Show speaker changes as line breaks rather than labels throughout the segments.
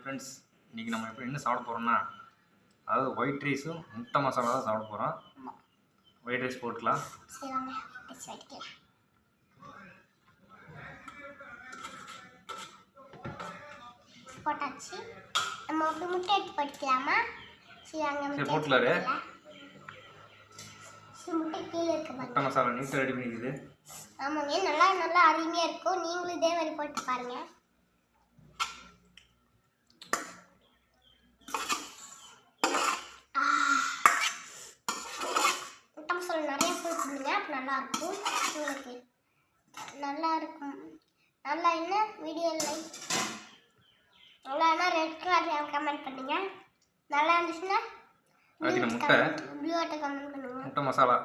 Friends, இன்றைக்கி நம்ம என்ன சாப்பிட போகிறோம்னா, அதாவது ஒயிட் ரைஸும் முட்டை மசாலா தான் சாப்பிட போகிறோம். ஒயிட் ரைஸ் போட்டுக்கலாம்.
போட்டாச்சு. நம்ம ஒரு முட்டை எடுத்து போட்டுக்கலாமா?
சரி போட்டுலாரு.
முட்டை கீழே இருக்கு,
முட்டை மசாலா நீட்டாக ரெடி பண்ணிக்குது.
ஆமாங்க, நல்லா நல்லா அருமையாக இருக்கும். நீங்களும் இதே மாதிரி போட்டு பாருங்க. முட்டை மசாலா நிறைய போட்டுருங்க, அப்போ நல்லாயிருக்கும். உங்களுக்கு நல்லா இருக்கும். நல்லா என்ன வீடியோ லைக் நல்லா என்ன ரெட் கலர் கமெண்ட் பண்ணுங்க. நல்லா இருந்துச்சுன்னா
முட்டை
ப்ளூட்ட கமெண்ட் பண்ணுங்க.
முட்டை மசாலா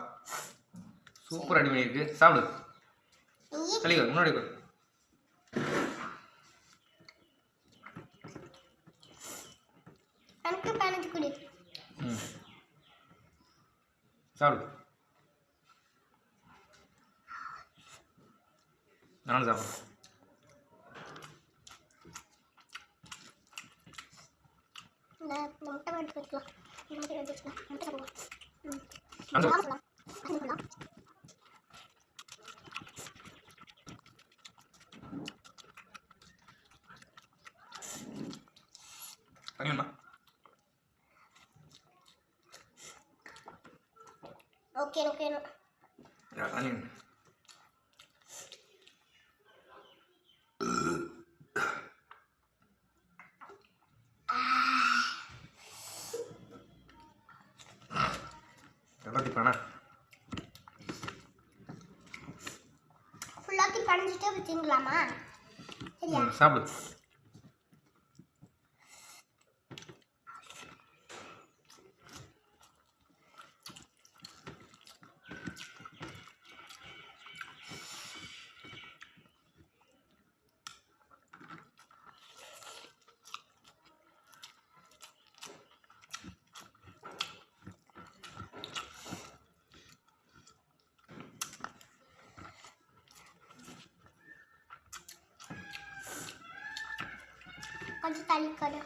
சூப்பர் ரெடி பண்ணியிருக்கு. சாப்பிடு. தெளிவா முன்னாடி
எனக்கு பேனஞ்சு குடி.
சாப்பிடு. நானும் சாப்பிட்றேன்.
முட்டை எடுத்து வச்சுக்கலாம். முட்டை சாப்பிடுவோம். ஓகே ஓகே ஃபுல்லாத்தி பணிஞ்சிட்டு வச்சுங்களாமா? சரியா?
சாப்பிடு.
கொஞ்சம் தள்ளிக்கடு.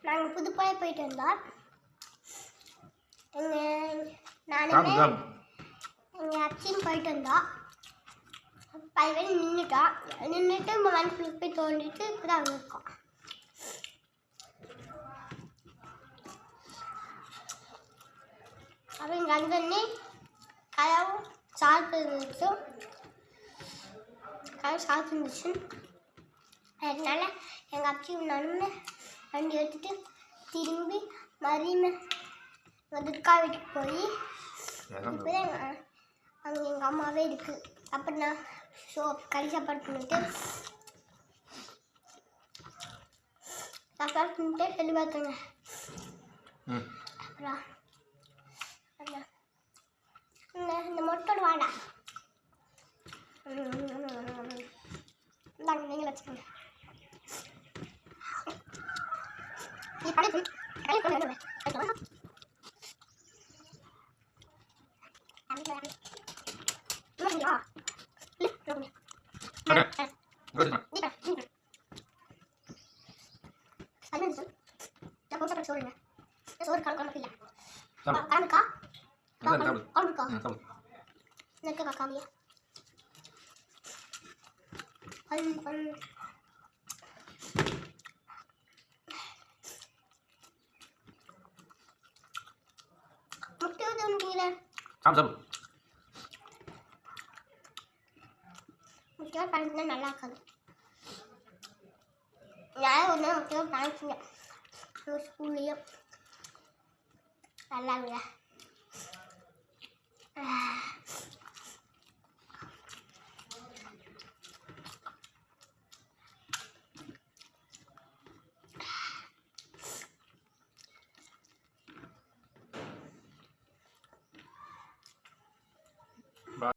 நாங்கள் புதுப்பாளைய போயிட்டு வந்தோம். எங்கள் அச்சின்னு போயிட்டு வந்தோம். பையன் நின்றுட்டு மனசுக்கு போய் தோண்டிட்டு இப்போ தான் அங்கே இருக்கோம். அப்போ இங்கே அங்கே கதவும் சாப்பிட்டு இருந்துச்சு. கதவு சாப்பிட்டு இருந்துச்சு. அதனால எங்கள் அச்சி நன்னு வண்டி எடுத்துட்டு திரும்பி மறுபடியும் துர்கா வீட்டுக்கு போய் இப்போ தான் அங்கே எங்கள் அம்மாவே இருக்குது. அப்புறம் நான் கறி சாப்பாடு பண்ணிட்டு சாப்பாடு பண்ணிட்டு சொல்லி பார்த்துங்க. அப்புறம் இந்த மொட்டோட வாடா இந்தாங்க, நீங்களும் வச்சுக்கோங்க. நீ படைப்பு சோறு கலக்கா காமியா முக்கியமாக பண்ணிச்சுன்னா நல்லா இருக்காது. நான் ஒரு நாள் முக்கியமாக பண்ணிச்சுங்க ஸ்கூல்லையும் நல்லா இல்லை.